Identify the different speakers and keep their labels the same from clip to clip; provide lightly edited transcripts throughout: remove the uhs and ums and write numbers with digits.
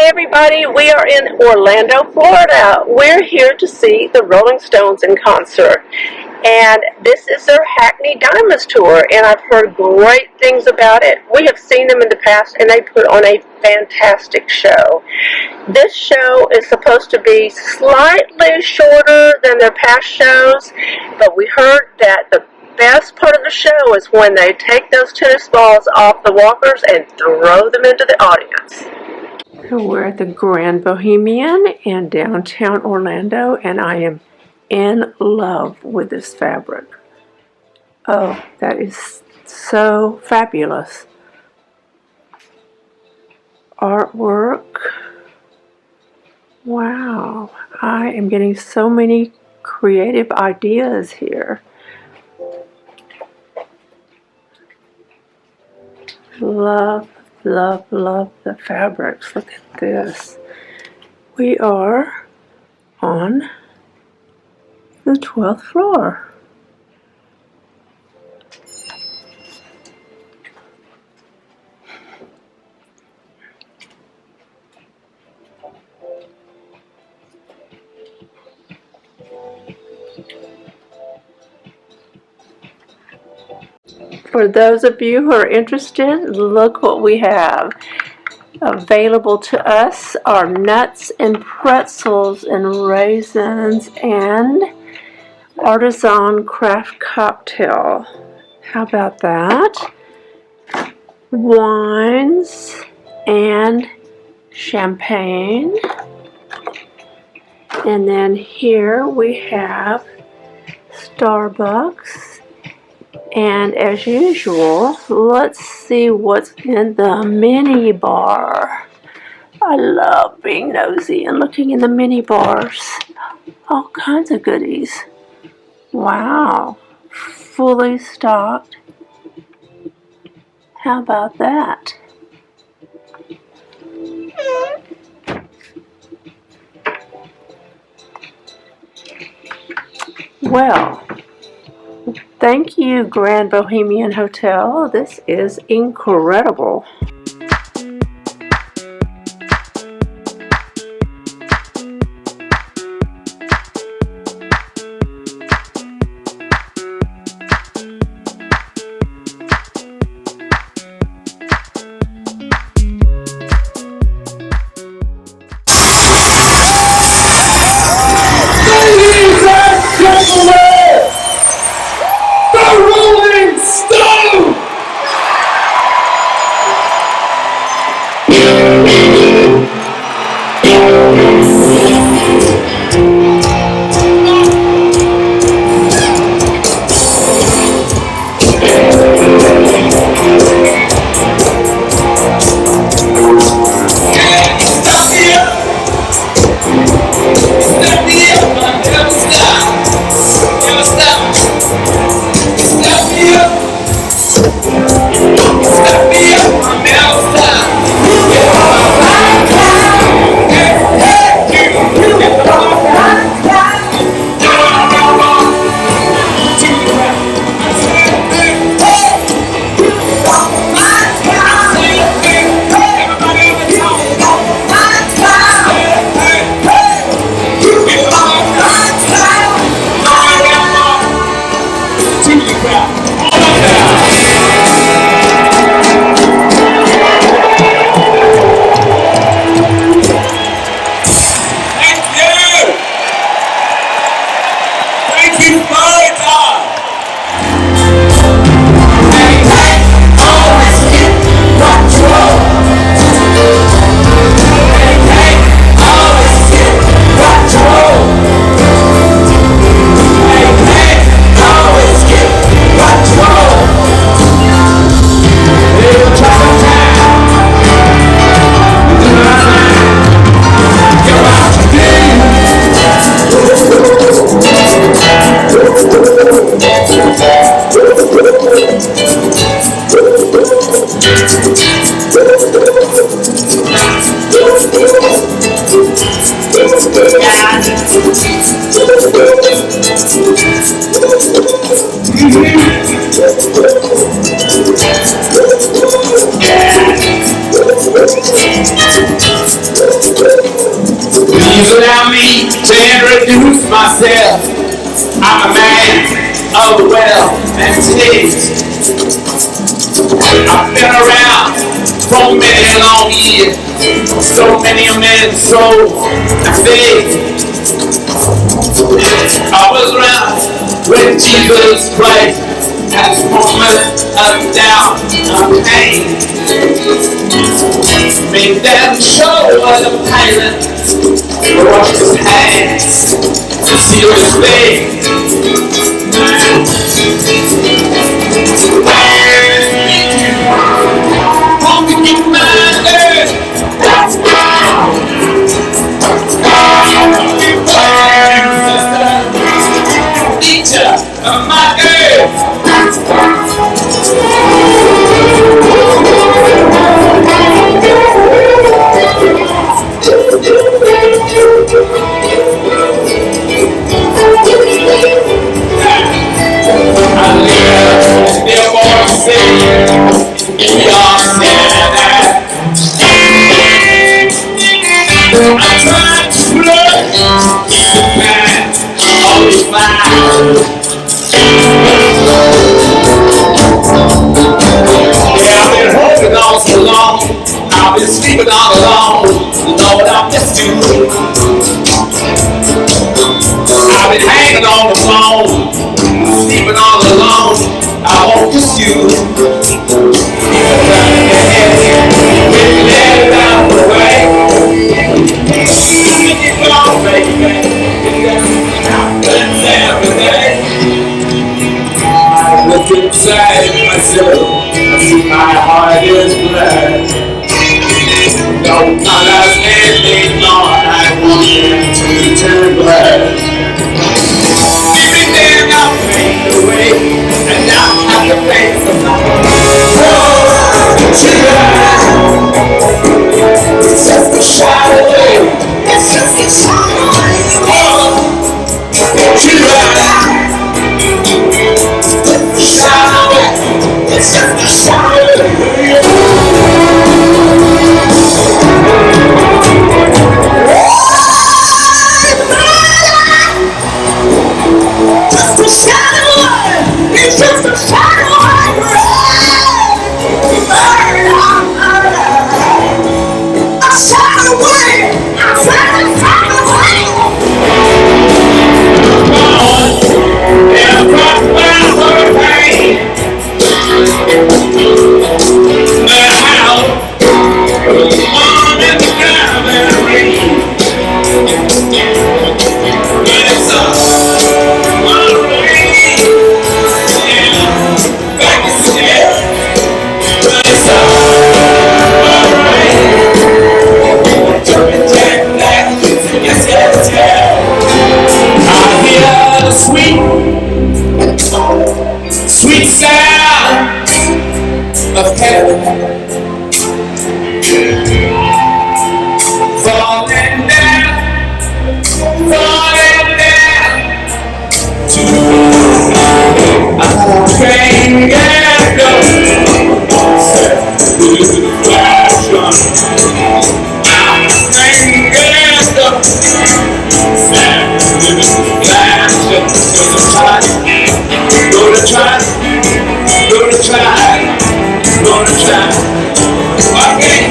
Speaker 1: everybody, we are in Orlando, Florida. We're here to see the Rolling Stones in concert. And this is their Hackney Diamonds tour, and I've heard great things about it. We have seen them in the past, and they put on a fantastic show. This show is supposed to be slightly shorter than their past shows, but we heard that the best part of the show is when they take those tennis balls off the walkers and throw them into the audience. We're at the Grand Bohemian in downtown Orlando, and I am in love with this fabric. Oh, that is so fabulous. Artwork. Wow, I am getting so many creative ideas here. Love, love, love the fabrics. Look at this. We are on the 12th floor. For those of you who are interested, look what we have. Available to us are nuts and pretzels and raisins and artisan craft cocktail. How about that? Wines and champagne. And then here we have Starbucks. And as usual, let's see what's in the mini bar. I love being nosy and looking in the mini bars. All kinds of goodies. Wow, fully stocked. How about that? Well, thank you, Grand Bohemian Hotel. This is incredible.
Speaker 2: Please allow me to introduce myself. I'm a man of the well and taste. I've been around for many long years. So many a man's soul and faith. I was around when Jesus Christ had his moments of doubt and pain. Made that show of the pilot wash his hands and seal his face. Won't you get my nerve? Teacher of my girl. I live in Billboard City, New York City. I'm trying to look back all these miles. Yeah, I've been holding on so long. I've been sleeping all alone. Lord, I missed you. I've been hanging on the phone, sleeping all alone. I won't miss you. Let it out the way. Keep on, baby. Every day. I look inside myself. I see my heart is black. No colors anymore. I want them to turn black. Everything I'll fade away, and now I have to face the it's just a shadow away. It's just a shadow away. It's just a shadow away. Sweet sound of heaven falling down to a train ghetto set to the fashion. Train ghetto set to the fashion. Gonna try, gonna try, gonna try again.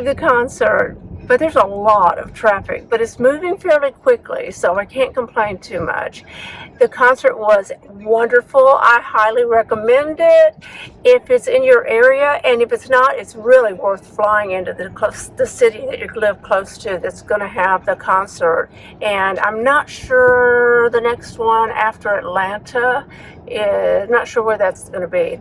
Speaker 1: The concert, but there's a lot of traffic, but it's moving fairly quickly, so I can't complain too much. The concert was wonderful. I highly recommend it if it's in your area, and if it's not, it's really worth flying into the city that you live close to that's going to have the concert. And I'm not sure the next one after Atlanta, I'm not sure where that's going to be.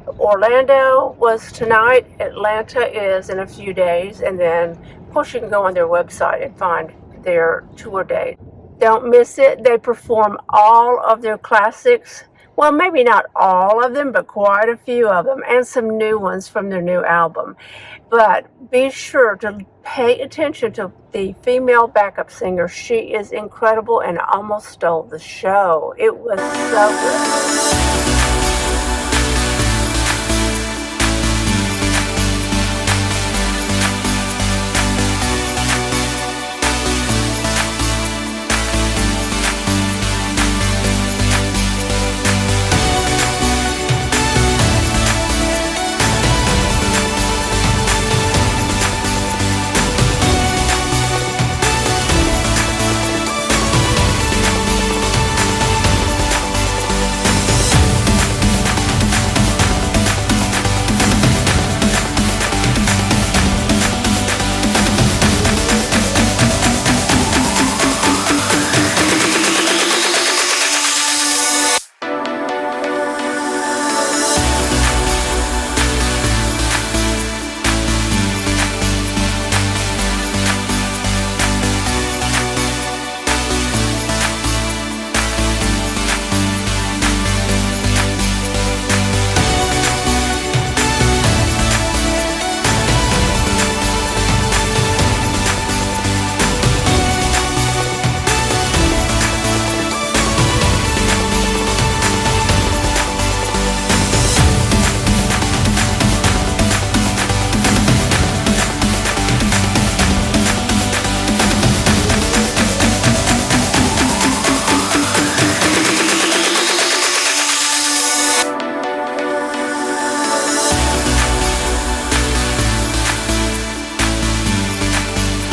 Speaker 1: Orlando was tonight, Atlanta is in a few days, and then of course you can go on their website and find their tour date. Don't miss it. They perform all of their classics. Well, maybe not all of them, but quite a few of them, and some new ones from their new album. But be sure to pay attention to the female backup singer. She is incredible and almost stole the show. It was so good.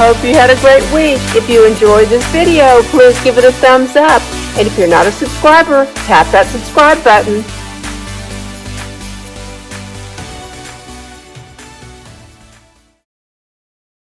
Speaker 1: Hope you had a great week. If you enjoyed this video, please give it a thumbs up. And if you're not a subscriber, tap that subscribe button.